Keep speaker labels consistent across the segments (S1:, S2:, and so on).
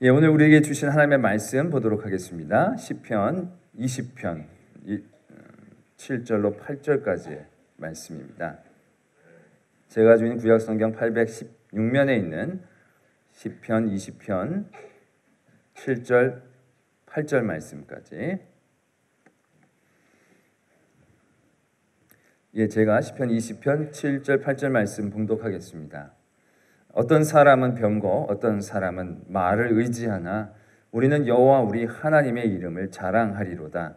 S1: 예, 오늘 우리에게 주신 하나님의 말씀 보도록 하겠습니다. 시편 20편 7절로 8절까지의 말씀입니다. 제가 가지고 있는 구약성경 816면에 있는 시편 20편 7절 8절 말씀까지. 예, 제가 시편 20편 7절 8절 말씀 봉독하겠습니다. 어떤 사람은 병거, 어떤 사람은 말을 의지하나 우리는 여호와 우리 하나님의 이름을 자랑하리로다.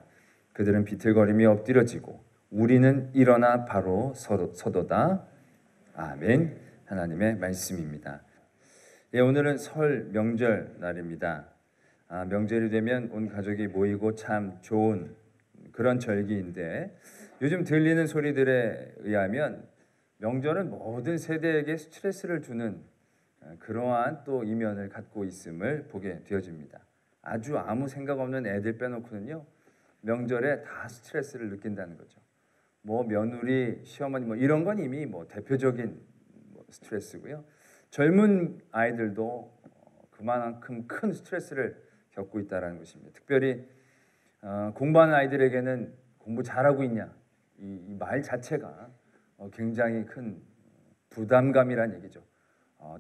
S1: 그들은 비틀거리며 엎드려지고 우리는 일어나 바로 서도다. 아멘. 하나님의 말씀입니다. 예, 오늘은 설 명절 날입니다. 명절이 되면 온 가족이 모이고 참 좋은 그런 절기인데, 요즘 들리는 소리들에 의하면 명절은 모든 세대에게 스트레스를 주는 그러한 또 이면을 갖고 있음을 보게 되어집니다. 아주 아무 생각 없는 애들 빼놓고는요, 명절에 다 스트레스를 느낀다는 거죠. 뭐 며느리, 시어머니 뭐 이런 건 이미 뭐 대표적인 스트레스고요. 젊은 아이들도 그만큼 큰 스트레스를 겪고 있다는 것입니다. 특별히 공부하는 아이들에게는 공부 잘하고 있냐, 이 말 자체가 굉장히 큰 부담감이란 얘기죠.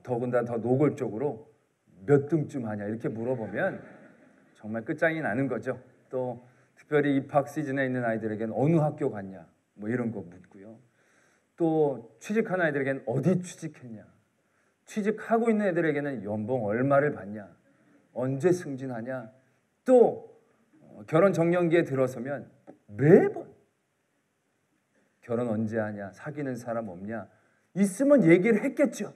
S1: 더군다나 더 노골적으로 몇 등쯤 하냐 이렇게 물어보면 정말 끝장이 나는 거죠. 또 특별히 입학 시즌에 있는 아이들에게는 어느 학교 갔냐 뭐 이런 거 묻고요. 또 취직한 아이들에게는 어디 취직했냐, 취직하고 있는 애들에게는 연봉 얼마를 받냐, 언제 승진하냐, 또 결혼 정년기에 들어서면 매번 결혼 언제 하냐, 사귀는 사람 없냐, 있으면 얘기를 했겠죠.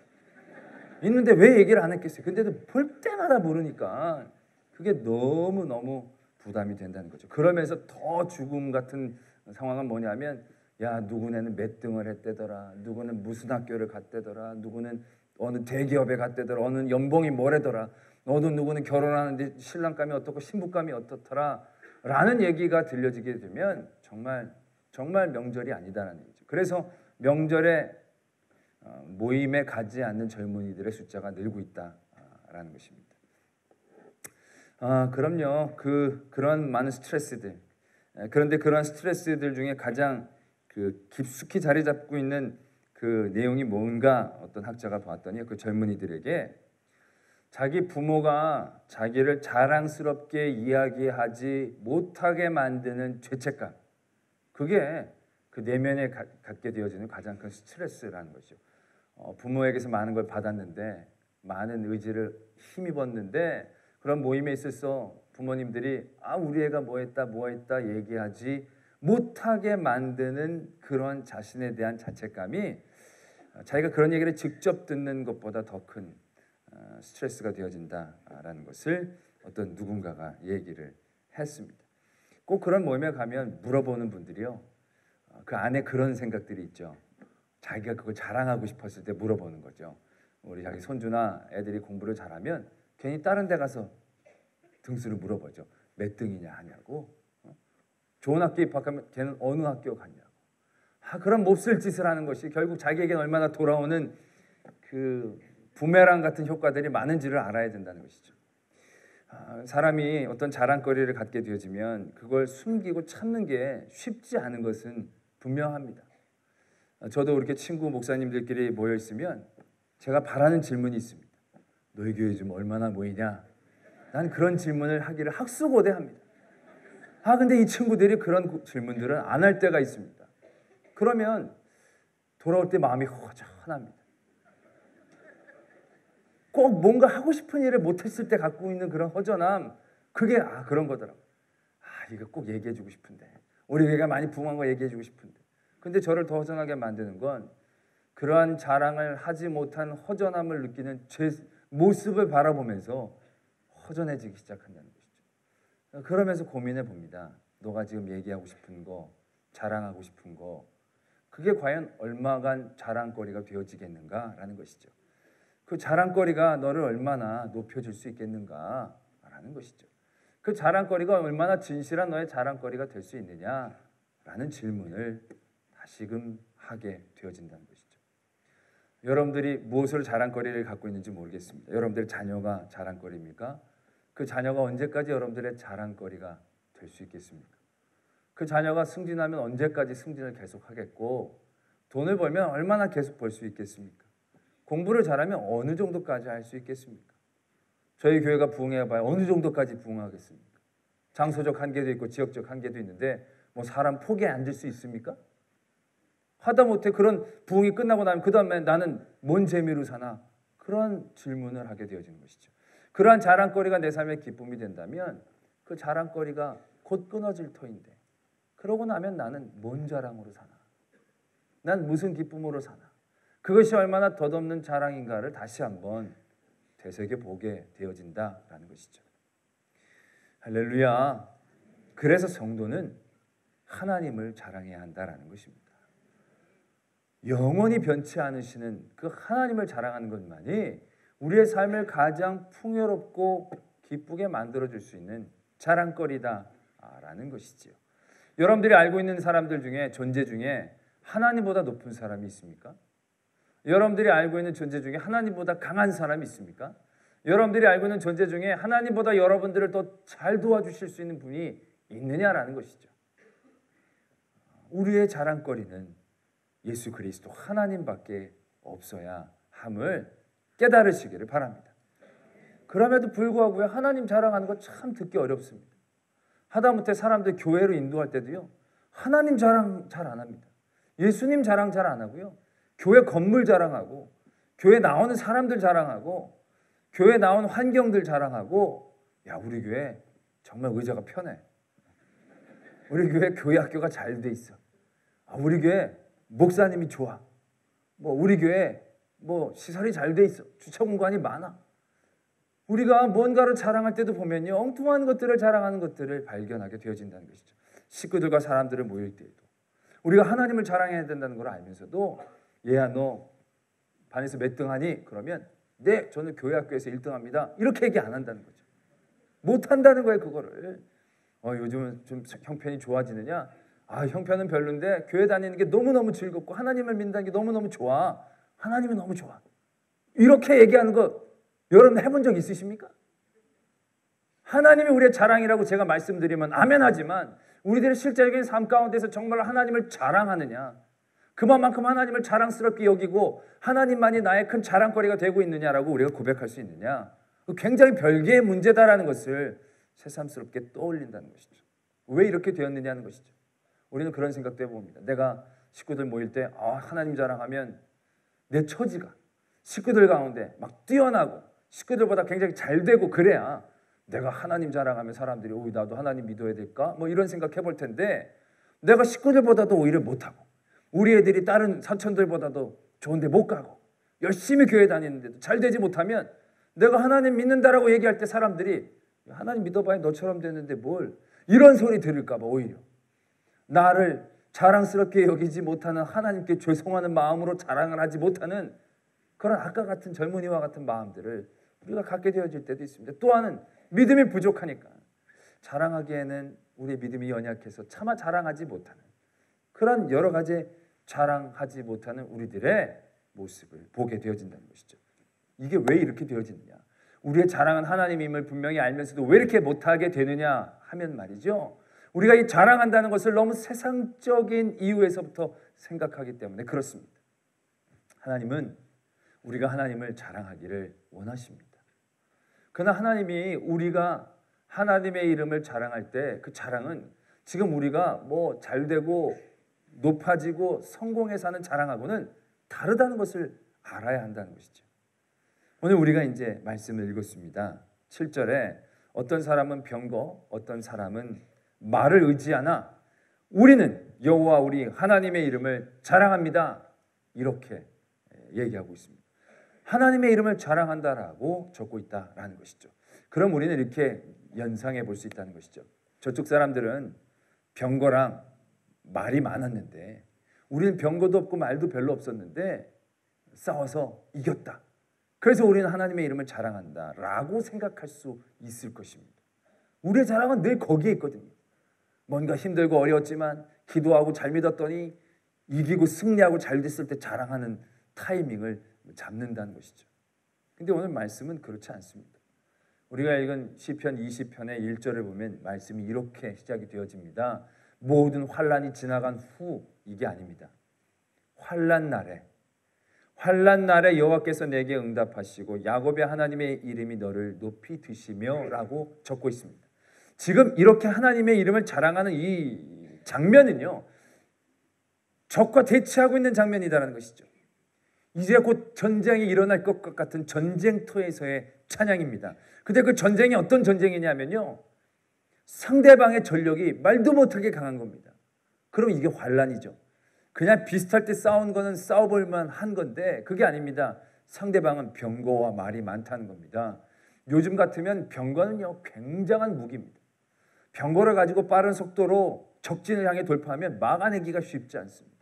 S1: 있는데 왜 얘기를 안 했겠어요? 근데도 볼 때마다 모르니까 그게 너무너무 부담이 된다는 거죠. 그러면서 더 죽음 같은 상황은 뭐냐면, 야, 누구네는 몇 등을 했대더라, 누구는 무슨 학교를 갔대더라, 누구는 어느 대기업에 갔대더라, 어느 연봉이 뭐래더라, 누구는 결혼하는데 신랑감이 어떻고 신부감이 어떻더라 라는 얘기가 들려지게 되면 정말 명절이 아니다라는 얘기죠. 그래서 명절에 모임에 가지 않는 젊은이들의 숫자가 늘고 있다라는 것입니다. 그럼요. 그런 많은 스트레스들. 그런데 그런 스트레스들 중에 가장 깊숙이 자리 잡고 있는 그 내용이 뭔가 어떤 학자가 봤더니, 그 젊은이들에게 자기 부모가 자기를 자랑스럽게 이야기하지 못하게 만드는 죄책감, 그게 그 내면에 갖게 되어지는 가장 큰 스트레스라는 거죠. 부모에게서 많은 걸 받았는데, 많은 의지를 힘입었는데, 그런 모임에 있어서 부모님들이 우리 애가 뭐 했다 얘기하지 못하게 만드는 그런 자신에 대한 자책감이 자기가 그런 얘기를 직접 듣는 것보다 더 큰 스트레스가 되어진다라는 것을 어떤 누군가가 얘기를 했습니다. 꼭 그런 모임에 가면 물어보는 분들이요, 그 안에 그런 생각들이 있죠. 자기가 그걸 자랑하고 싶었을 때 물어보는 거죠. 우리 자기 손주나 애들이 공부를 잘하면 괜히 다른 데 가서 등수를 물어보죠. 몇 등이냐 하냐고. 좋은 학교 입학하면 걔는 어느 학교 갔냐고. 그런 몹쓸 짓을 하는 것이 결국 자기에게는 얼마나 돌아오는 그 부메랑 같은 효과들이 많은지를 알아야 된다는 것이죠. 사람이 어떤 자랑거리를 갖게 되어지면 그걸 숨기고 참는 게 쉽지 않은 것은 분명합니다. 저도 이렇게 친구 목사님들끼리 모여 있으면 제가 바라는 질문이 있습니다. 너희 교회 좀 얼마나 모이냐? 난 그런 질문을 하기를 학수고대합니다. 근데 이 친구들이 그런 질문들은 안 할 때가 있습니다. 그러면 돌아올 때 마음이 허전합니다. 꼭 뭔가 하고 싶은 일을 못했을 때 갖고 있는 그런 허전함, 그게 그런 거더라고요. 이거 꼭 얘기해주고 싶은데, 우리 교회가 많이 부흥한 거 얘기해주고 싶은데. 근데 저를 더 허전하게 만드는 건 그러한 자랑을 하지 못한 허전함을 느끼는 제 모습을 바라보면서 허전해지기 시작한다는 것이죠. 그러면서 고민해 봅니다. 너가 지금 얘기하고 싶은 거, 자랑하고 싶은 거, 그게 과연 얼마간 자랑거리가 되어지겠는가라는 것이죠. 그 자랑거리가 너를 얼마나 높여줄 수 있겠는가라는 것이죠. 그 자랑거리가 얼마나 진실한 너의 자랑거리가 될 수 있느냐라는 질문을 다시금 하게 되어진다는 것이죠. 여러분들이 무엇을 자랑거리를 갖고 있는지 모르겠습니다. 여러분들 자녀가 자랑거리입니까? 그 자녀가 언제까지 여러분들의 자랑거리가 될 수 있겠습니까? 그 자녀가 승진하면 언제까지 승진을 계속하겠고, 돈을 벌면 얼마나 계속 벌 수 있겠습니까? 공부를 잘하면 어느 정도까지 할 수 있겠습니까? 저희 교회가 부흥해봐야 어느 정도까지 부흥하겠습니까? 장소적 한계도 있고 지역적 한계도 있는데 뭐 사람 포기에 앉을 수 있습니까? 하다못해 그런 부흥이 끝나고 나면 그 다음에 나는 뭔 재미로 사나? 그런 질문을 하게 되어지는 것이죠. 그러한 자랑거리가 내 삶의 기쁨이 된다면 그 자랑거리가 곧 끊어질 터인데, 그러고 나면 나는 뭔 자랑으로 사나? 난 무슨 기쁨으로 사나? 그것이 얼마나 덧없는 자랑인가를 다시 한번 되새겨보게 되어진다라는 것이죠. 할렐루야. 그래서 성도는 하나님을 자랑해야 한다라는 것입니다. 영원히 변치 않으시는 그 하나님을 자랑하는 것만이 우리의 삶을 가장 풍요롭고 기쁘게 만들어줄 수 있는 자랑거리다라는 것이지요. 여러분들이 알고 있는 사람들 중에, 존재 중에 하나님보다 높은 사람이 있습니까? 여러분들이 알고 있는 존재 중에 하나님보다 강한 사람이 있습니까? 여러분들이 알고 있는 존재 중에 하나님보다 여러분들을 더 잘 도와주실 수 있는 분이 있느냐라는 것이죠. 우리의 자랑거리는 예수 그리스도 하나님밖에 없어야 함을 깨달으시기를 바랍니다. 그럼에도 불구하고 하나님 자랑하는 거 참 듣기 어렵습니다. 하다못해 사람들 교회로 인도할 때도요, 하나님 자랑 잘 안 합니다. 예수님 자랑 잘 안 하고요, 교회 건물 자랑하고, 교회 나오는 사람들 자랑하고, 교회 나온 환경들 자랑하고, 야, 우리 교회 정말 의자가 편해. 우리 교회 학교가 잘 돼 있어. 우리 교회 목사님이 좋아. 우리 교회 시설이 잘 돼 있어. 주차 공간이 많아. 우리가 뭔가를 자랑할 때도 보면요, 엉뚱한 것들을 자랑하는 것들을 발견하게 되어진다는 것이죠. 식구들과 사람들을 모일 때에도 우리가 하나님을 자랑해야 된다는 걸 알면서도, 얘야 너 반에서 몇 등 하니? 그러면 네, 저는 교회 학교에서 1등 합니다. 이렇게 얘기 안 한다는 거죠. 못 한다는 거예요, 그거를. 요즘은 좀 형편이 좋아지느냐? 형편은 별론데 교회 다니는 게 너무너무 즐겁고 하나님을 믿는 게 너무너무 좋아. 하나님은 너무 좋아. 이렇게 얘기하는 거 여러분 해본 적 있으십니까? 하나님이 우리의 자랑이라고 제가 말씀드리면 아멘 하지만, 우리들의 실제적인 삶 가운데서 정말 하나님을 자랑하느냐, 그만큼 하나님을 자랑스럽게 여기고 하나님만이 나의 큰 자랑거리가 되고 있느냐라고 우리가 고백할 수 있느냐, 굉장히 별개의 문제다라는 것을 새삼스럽게 떠올린다는 것이죠. 왜 이렇게 되었느냐는 것이죠. 우리는 그런 생각도 해봅니다. 내가 식구들 모일 때 하나님 자랑하면 내 처지가 식구들 가운데 막 뛰어나고 식구들보다 굉장히 잘 되고, 그래야 내가 하나님 자랑하면 사람들이 나도 하나님 믿어야 될까? 이런 생각 해볼 텐데, 내가 식구들보다도 오히려 못하고, 우리 애들이 다른 사촌들보다도 좋은데 못 가고, 열심히 교회 다니는데도 잘 되지 못하면, 내가 하나님 믿는다라고 얘기할 때 사람들이 하나님 믿어봐야 너처럼 되는데 뭘, 이런 소리 들을까 봐 오히려 나를 자랑스럽게 여기지 못하는, 하나님께 죄송하는 마음으로 자랑을 하지 못하는 그런 아까 같은 젊은이와 같은 마음들을 우리가 갖게 되어질 때도 있습니다. 또한은 믿음이 부족하니까 자랑하기에는 우리의 믿음이 연약해서 차마 자랑하지 못하는, 그런 여러 가지 자랑하지 못하는 우리들의 모습을 보게 되어진다는 것이죠. 이게 왜 이렇게 되어지느냐, 우리의 자랑은 하나님임을 분명히 알면서도 왜 이렇게 못하게 되느냐 하면 말이죠, 우리가 이 자랑한다는 것을 너무 세상적인 이유에서부터 생각하기 때문에 그렇습니다. 하나님은 우리가 하나님을 자랑하기를 원하십니다. 그러나 하나님이 우리가 하나님의 이름을 자랑할 때 그 자랑은 지금 우리가 잘되고 높아지고 성공해서 하는 자랑하고는 다르다는 것을 알아야 한다는 것이죠. 오늘 우리가 이제 말씀을 읽었습니다. 7절에 어떤 사람은 병거, 어떤 사람은 말을 의지하나 우리는 여호와 우리 하나님의 이름을 자랑합니다. 이렇게 얘기하고 있습니다. 하나님의 이름을 자랑한다라고 적고 있다라는 것이죠. 그럼 우리는 이렇게 연상해 볼 수 있다는 것이죠. 저쪽 사람들은 병거랑 말이 많았는데, 우리는 병거도 없고 말도 별로 없었는데 싸워서 이겼다. 그래서 우리는 하나님의 이름을 자랑한다라고 생각할 수 있을 것입니다. 우리의 자랑은 늘 거기에 있거든요. 뭔가 힘들고 어려웠지만 기도하고 잘 믿었더니 이기고 승리하고 잘 됐을 때 자랑하는 타이밍을 잡는다는 것이죠. 근데 오늘 말씀은 그렇지 않습니다. 우리가 읽은 시편 20편의 1절을 보면 말씀이 이렇게 시작이 되어집니다. 모든 환난이 지나간 후, 이게 아닙니다. 환난 날에 여호와께서 내게 응답하시고 야곱의 하나님의 이름이 너를 높이 드시며 라고 적고 있습니다. 지금 이렇게 하나님의 이름을 자랑하는 이 장면은요, 적과 대치하고 있는 장면이다라는 것이죠. 이제 곧 전쟁이 일어날 것 같은 전쟁터에서의 찬양입니다. 근데 그 전쟁이 어떤 전쟁이냐면요, 상대방의 전력이 말도 못하게 강한 겁니다. 그럼 이게 환란이죠. 그냥 비슷할 때 싸운 거는 싸워볼만 한 건데 그게 아닙니다. 상대방은 병거와 말이 많다는 겁니다. 요즘 같으면 병거는요, 굉장한 무기입니다. 병거를 가지고 빠른 속도로 적진을 향해 돌파하면 막아내기가 쉽지 않습니다.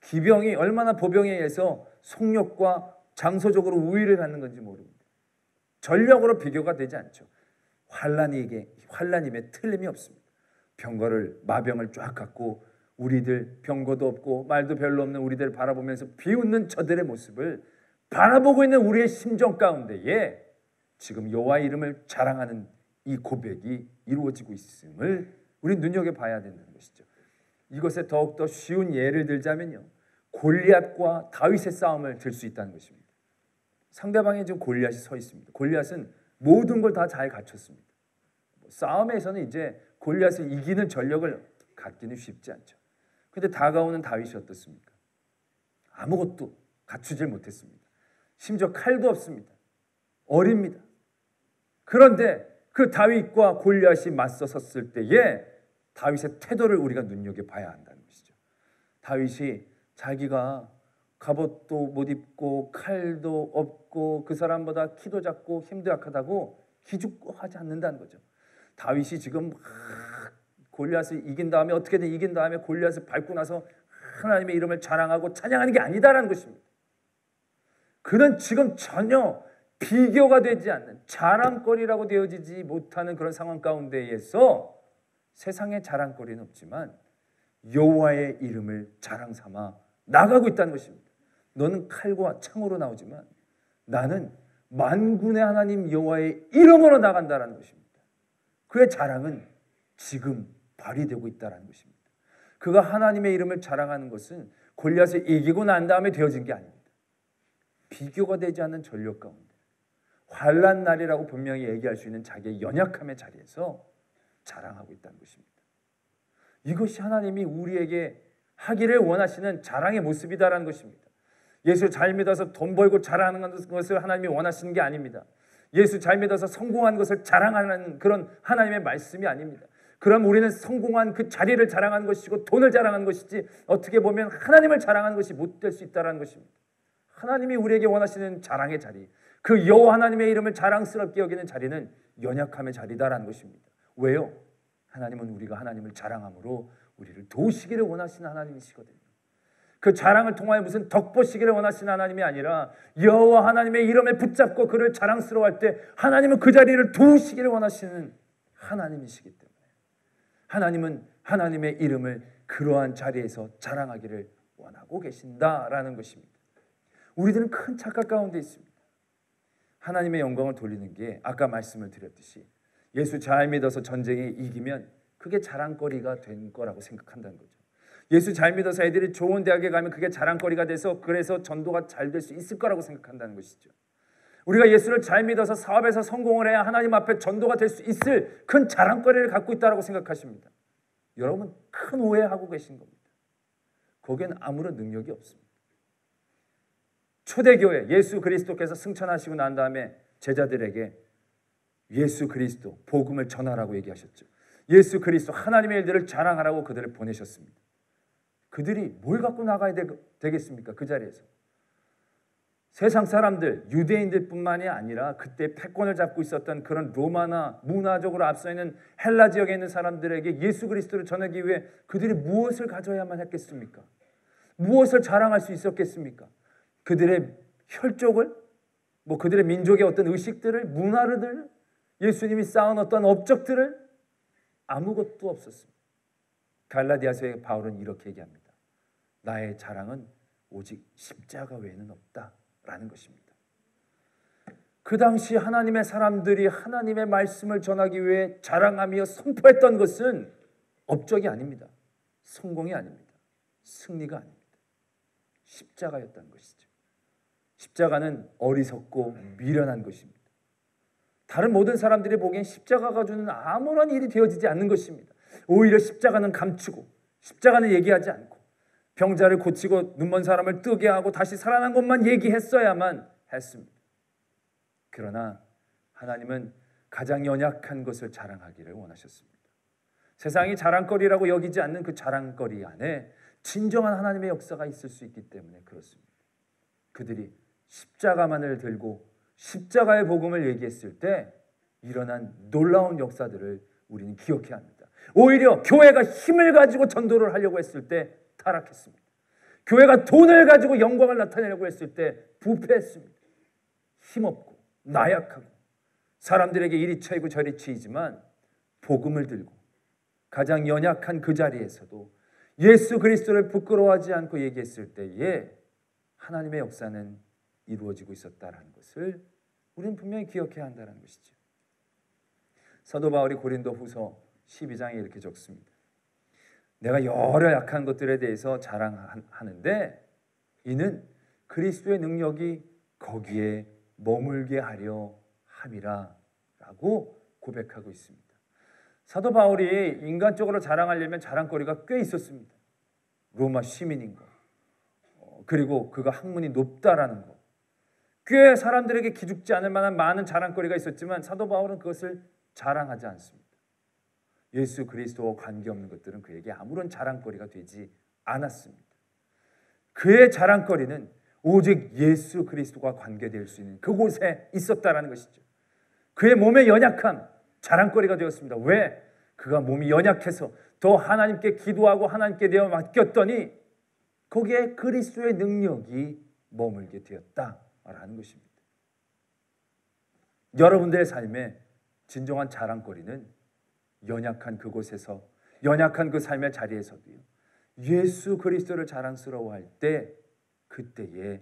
S1: 기병이 얼마나 보병에 의해서 속력과 장소적으로 우위를 갖는 건지 모릅니다. 전력으로 비교가 되지 않죠. 환란임에 틀림이 없습니다. 병거를, 마병을 쫙 갖고 우리들, 병거도 없고 말도 별로 없는 우리들을 바라보면서 비웃는 저들의 모습을 바라보고 있는 우리의 심정 가운데에 지금 여호와의 이름을 자랑하는 이 고백이 이루어지고 있음을 우리 눈여겨봐야 된다는 것이죠. 이것에 더욱더 쉬운 예를 들자면요, 골리앗과 다윗의 싸움을 들 수 있다는 것입니다. 상대방에 지금 골리앗이 서 있습니다. 골리앗은 모든 걸 다 잘 갖췄습니다. 싸움에서는 이제 골리앗을 이기는 전력을 갖기는 쉽지 않죠. 그런데 다가오는 다윗이 어떻습니까? 아무것도 갖추질 못했습니다. 심지어 칼도 없습니다. 어립니다. 그런데 그 다윗과 골리앗이 맞서 섰을 때에 다윗의 태도를 우리가 눈여겨봐야 한다는 것이죠. 다윗이 자기가 갑옷도 못 입고 칼도 없고 그 사람보다 키도 작고 힘도 약하다고 기죽고하지 않는다는 거죠. 다윗이 지금 골리앗을 이긴 다음에 어떻게든 이긴 다음에 골리앗을 밟고 나서 하나님의 이름을 자랑하고 찬양하는 게 아니다라는 것입니다. 그는 지금 전혀 비교가 되지 않는 자랑거리라고 되어지지 못하는 그런 상황 가운데에서 세상에 자랑거리는 없지만 여호와의 이름을 자랑 삼아 나가고 있다는 것입니다. 너는 칼과 창으로 나오지만 나는 만군의 하나님 여호와의 이름으로 나간다라는 것입니다. 그의 자랑은 지금 발휘되고 있다는 것입니다. 그가 하나님의 이름을 자랑하는 것은 골리앗을 이기고 난 다음에 되어진 게 아닙니다. 비교가 되지 않는 전력 가운데 환난 날이라고 분명히 얘기할 수 있는 자기의 연약함의 자리에서 자랑하고 있다는 것입니다. 이것이 하나님이 우리에게 하기를 원하시는 자랑의 모습이다라는 것입니다. 예수 잘 믿어서 돈 벌고 자랑하는 것을 하나님이 원하시는 게 아닙니다. 예수 잘 믿어서 성공한 것을 자랑하는 그런 하나님의 말씀이 아닙니다. 그럼 우리는 성공한 그 자리를 자랑하는 것이고 돈을 자랑하는 것이지 어떻게 보면 하나님을 자랑하는 것이 못 될 수 있다는 것입니다. 하나님이 우리에게 원하시는 자랑의 자리, 그 여호와 하나님의 이름을 자랑스럽게 여기는 자리는 연약함의 자리다라는 것입니다. 왜요? 하나님은 우리가 하나님을 자랑함으로 우리를 도우시기를 원하시는 하나님이시거든요. 그 자랑을 통하여 무슨 덕 보시기를 원하시는 하나님이 아니라 여호와 하나님의 이름을 붙잡고 그를 자랑스러워할 때 하나님은 그 자리를 도우시기를 원하시는 하나님이시기 때문에 하나님은 하나님의 이름을 그러한 자리에서 자랑하기를 원하고 계신다라는 것입니다. 우리들은 큰 착각 가운데 있습니다. 하나님의 영광을 돌리는 게 아까 말씀을 드렸듯이 예수 잘 믿어서 전쟁에 이기면 그게 자랑거리가 된 거라고 생각한다는 거죠. 예수 잘 믿어서 애들이 좋은 대학에 가면 그게 자랑거리가 돼서 그래서 전도가 잘 될 수 있을 거라고 생각한다는 것이죠. 우리가 예수를 잘 믿어서 사업에서 성공을 해야 하나님 앞에 전도가 될 수 있을 큰 자랑거리를 갖고 있다고 생각하십니다. 여러분 큰 오해하고 계신 겁니다. 거기에는 아무런 능력이 없습니다. 초대교회 예수 그리스도께서 승천하시고 난 다음에 제자들에게 예수 그리스도 복음을 전하라고 얘기하셨죠. 예수 그리스도 하나님의 일들을 자랑하라고 그들을 보내셨습니다. 그들이 뭘 갖고 나가야 되겠습니까? 그 자리에서 세상 사람들, 유대인들 뿐만이 아니라 그때 패권을 잡고 있었던 그런 로마나 문화적으로 앞서 있는 헬라 지역에 있는 사람들에게 예수 그리스도를 전하기 위해 그들이 무엇을 가져야만 했겠습니까? 무엇을 자랑할 수 있었겠습니까? 그들의 혈족을, 그들의 민족의 어떤 의식들을, 문화를, 예수님이 쌓은 어떤 업적들을 아무것도 없었습니다. 갈라디아서의 바울은 이렇게 얘기합니다. 나의 자랑은 오직 십자가 외에는 없다라는 것입니다. 그 당시 하나님의 사람들이 하나님의 말씀을 전하기 위해 자랑하며 선포했던 것은 업적이 아닙니다. 성공이 아닙니다. 승리가 아닙니다. 십자가였다는 것이죠. 십자가는 어리석고 미련한 것입니다. 다른 모든 사람들이 보기엔 십자가가 주는 아무런 일이 되어지지 않는 것입니다. 오히려 십자가는 감추고 십자가는 얘기하지 않고 병자를 고치고 눈먼 사람을 뜨게 하고 다시 살아난 것만 얘기했어야만 했습니다. 그러나 하나님은 가장 연약한 것을 자랑하기를 원하셨습니다. 세상이 자랑거리라고 여기지 않는 그 자랑거리 안에 진정한 하나님의 역사가 있을 수 있기 때문에 그렇습니다. 그들이 십자가만을 들고 십자가의 복음을 얘기했을 때 일어난 놀라운 역사들을 우리는 기억해야 합니다. 오히려 교회가 힘을 가지고 전도를 하려고 했을 때 타락했습니다. 교회가 돈을 가지고 영광을 나타내려고 했을 때 부패했습니다. 힘없고 나약하고 사람들에게 이리 쳐이고 저리 치이지만 복음을 들고 가장 연약한 그 자리에서도 예수 그리스도를 부끄러워하지 않고 얘기했을 때에 하나님의 역사는 이루어지고 있었다는 것을 우리는 분명히 기억해야 한다는 것이죠. 사도 바울이 고린도 후서 12장에 이렇게 적습니다. 내가 여러 약한 것들에 대해서 자랑하는데 이는 그리스도의 능력이 거기에 머물게 하려 함이라 라고 고백하고 있습니다. 사도 바울이 인간적으로 자랑하려면 자랑거리가 꽤 있었습니다. 로마 시민인 거, 그리고 그가 학문이 높다라는 거, 꽤 사람들에게 기죽지 않을 만한 많은 자랑거리가 있었지만 사도 바울은 그것을 자랑하지 않습니다. 예수 그리스도와 관계없는 것들은 그에게 아무런 자랑거리가 되지 않았습니다. 그의 자랑거리는 오직 예수 그리스도가 관계될 수 있는 그곳에 있었다라는 것이죠. 그의 몸의 연약함, 자랑거리가 되었습니다. 왜? 그가 몸이 연약해서 더 하나님께 기도하고 하나님께 내어 맡겼더니 거기에 그리스도의 능력이 머물게 되었다라는 것입니다. 여러분들의 삶에 진정한 자랑거리는 연약한 그곳에서, 연약한 그 삶의 자리에서도요, 예수 그리스도를 자랑스러워할 때 그때에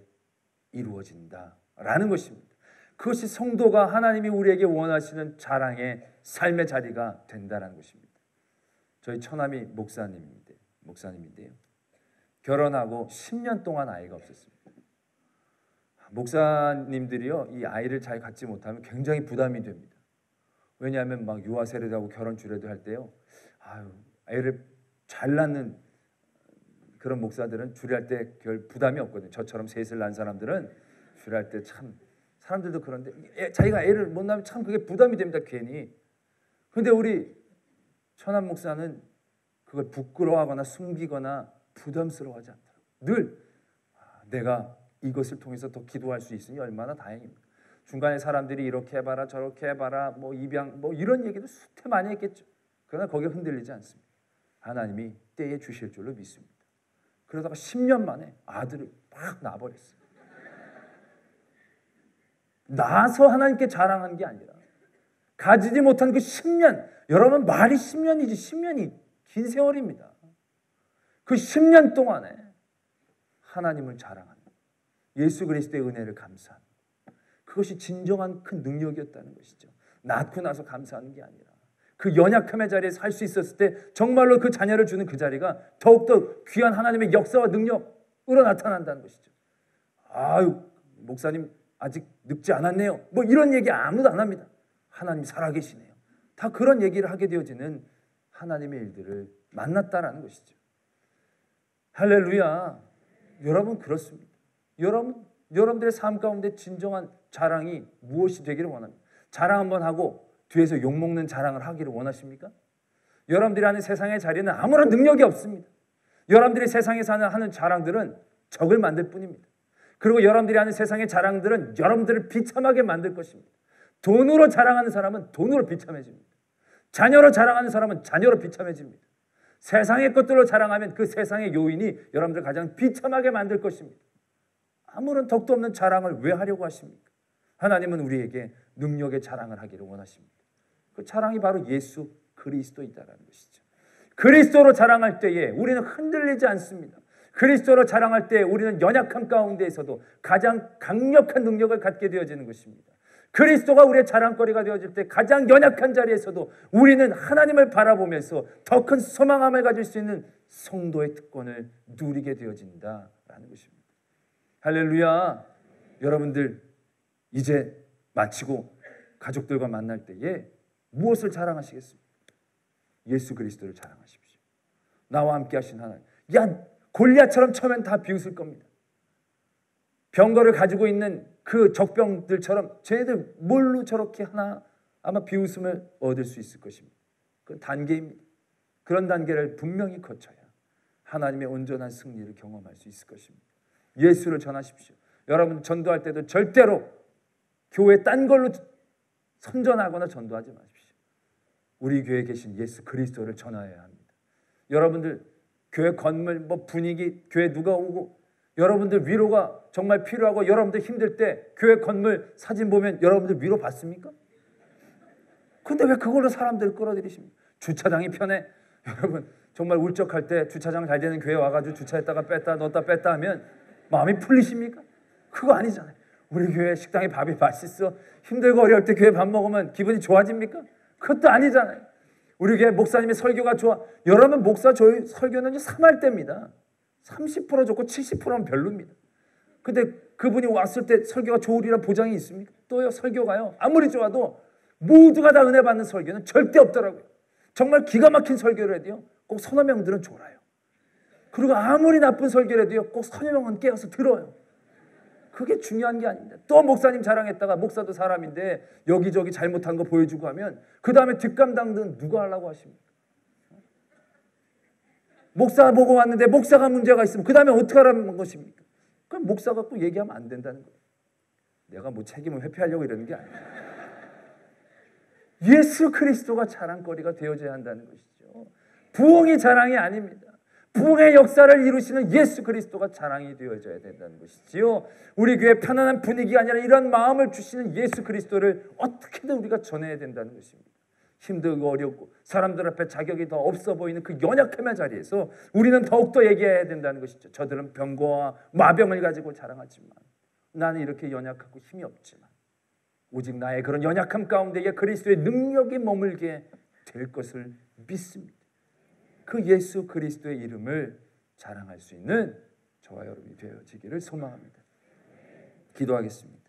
S1: 이루어진다라는 것입니다. 그것이 성도가 하나님이 우리에게 원하시는 자랑의 삶의 자리가 된다는 것입니다. 저희 처남이 목사님인데요. 결혼하고 10년 동안 아이가 없었습니다. 목사님들이요, 이 아이를 잘 갖지 못하면 굉장히 부담이 됩니다. 왜냐하면 막 유아 세례도 결혼 주례도 할 때요, 애를 잘 낳는 그런 목사들은 주례할 때 별 부담이 없거든요. 저처럼 셋을 낳은 사람들은 주례할 때 참, 사람들도 그런데 자기가 애를 못 낳으면 참 그게 부담이 됩니다. 괜히. 그런데 우리 천안 목사는 그걸 부끄러워하거나 숨기거나 부담스러워하지 않더라고요. 늘 내가 이것을 통해서 더 기도할 수 있으니 얼마나 다행입니다. 중간에 사람들이 이렇게 해봐라 저렇게 해봐라 뭐 입양 뭐 이런 얘기도 수태 많이 했겠죠. 그러나 거기에 흔들리지 않습니다. 하나님이 때에 주실 줄로 믿습니다. 그러다가 10년 만에 아들을 막 낳아버렸어요. 낳아서 하나님께 자랑한 게 아니라 가지지 못한 그 10년, 여러분 말이 10년이지 10년이 긴 세월입니다. 그 10년 동안에 하나님을 자랑하는, 예수 그리스도의 은혜를 감사하는, 그것이 진정한 큰 능력이었다는 것이죠. 낳고 나서 감사하는 게 아니라 그 연약함의 자리에 살 수 있었을 때 정말로 그 자녀를 주는 그 자리가 더욱더 귀한 하나님의 역사와 능력으로 나타난다는 것이죠. 아유, 목사님 아직 늙지 않았네요. 뭐 이런 얘기 아무도 안 합니다. 하나님 살아계시네요. 다 그런 얘기를 하게 되어지는 하나님의 일들을 만났다라는 것이죠. 할렐루야. 여러분 그렇습니다. 여러분들의 삶 가운데 진정한 자랑이 무엇이 되기를 원합니다. 자랑 한번 하고 뒤에서 욕먹는 자랑을 하기를 원하십니까? 여러분들이 하는 세상의 자리는 아무런 능력이 없습니다. 여러분들이 세상에서 하는 자랑들은 적을 만들 뿐입니다. 그리고 여러분들이 하는 세상의 자랑들은 여러분들을 비참하게 만들 것입니다. 돈으로 자랑하는 사람은 돈으로 비참해집니다. 자녀로 자랑하는 사람은 자녀로 비참해집니다. 세상의 것들로 자랑하면 그 세상의 요인이 여러분들 가장 비참하게 만들 것입니다. 아무런 덕도 없는 자랑을 왜 하려고 하십니까? 하나님은 우리에게 능력의 자랑을 하기를 원하십니다. 그 자랑이 바로 예수 그리스도이다라는 것이죠. 그리스도로 자랑할 때에 우리는 흔들리지 않습니다. 그리스도로 자랑할 때 우리는 연약함 가운데에서도 가장 강력한 능력을 갖게 되어지는 것입니다. 그리스도가 우리의 자랑거리가 되어질 때 가장 연약한 자리에서도 우리는 하나님을 바라보면서 더 큰 소망함을 가질 수 있는 성도의 특권을 누리게 되어진다라는 것입니다. 할렐루야. 여러분들 이제 마치고 가족들과 만날 때에 무엇을 자랑하시겠습니까? 예수 그리스도를 자랑하십시오. 나와 함께 하신 하나님. 야, 골리앗처럼 처음엔 다 비웃을 겁니다. 병거를 가지고 있는 그 적병들처럼 쟤네들 뭘로 저렇게 하나 아마 비웃음을 얻을 수 있을 것입니다. 그건 단계입니다. 그런 단계를 분명히 거쳐야 하나님의 온전한 승리를 경험할 수 있을 것입니다. 예수를 전하십시오. 여러분 전도할 때도 절대로 교회 딴 걸로 선전하거나 전도하지 마십시오. 우리 교회에 계신 예수 그리스도를 전하여야 합니다. 여러분들 교회 건물 분위기 교회 누가 오고 여러분들 위로가 정말 필요하고 여러분들 힘들 때 교회 건물 사진 보면 여러분들 위로 받습니까? 근데 왜 그걸로 사람들을 끌어들이십니까? 주차장이 편해. 여러분 정말 울적할 때 주차장 잘 되는 교회 와가지고 주차했다가 뺐다 넣었다 뺐다 하면 마음이 풀리십니까? 그거 아니잖아요. 우리 교회 식당에 밥이 맛있어. 힘들고 어려울 때 교회 밥 먹으면 기분이 좋아집니까? 그것도 아니잖아요. 우리 교회 목사님의 설교가 좋아. 여러분 목사 저희 설교는 3할 때입니다. 30% 좋고 70%는 별로입니다. 근데 그분이 왔을 때 설교가 좋으리라 보장이 있습니까? 또요 설교가요 아무리 좋아도 모두가 다 은혜 받는 설교는 절대 없더라고요. 정말 기가 막힌 설교를 해도요 꼭 서너 명들은 졸아요. 그리고 아무리 나쁜 설교를 해도요 꼭 서너 명은 깨어서 들어요. 그게 중요한 게 아닙니다. 또 목사님 자랑했다가 목사도 사람인데 여기저기 잘못한 거 보여주고 하면 그 다음에 뒷감당은 누가 하려고 하십니까? 목사 보고 왔는데 목사가 문제가 있으면 그 다음에 어떻게 하라는 것입니까? 그럼 목사 갖고 얘기하면 안 된다는 거예요. 내가 뭐 책임을 회피하려고 이러는 게 아니에요. 예수 그리스도가 자랑거리가 되어져야 한다는 것이죠. 부흥이 자랑이 아닙니다. 부흥의 역사를 이루시는 예수 그리스도가 자랑이 되어져야 된다는 것이지요. 우리 교회 편안한 분위기가 아니라 이런 마음을 주시는 예수 그리스도를 어떻게든 우리가 전해야 된다는 것입니다. 힘들고 어렵고 사람들 앞에 자격이 더 없어 보이는 그 연약함의 자리에서 우리는 더욱더 얘기해야 된다는 것이죠. 저들은 병거와 마병을 가지고 자랑하지만 나는 이렇게 연약하고 힘이 없지만 오직 나의 그런 연약함 가운데에 그리스도의 능력이 머물게 될 것을 믿습니다. 그 예수 그리스도의 이름을 자랑할 수 있는 저와 여러분이 되어지기를 소망합니다. 기도하겠습니다.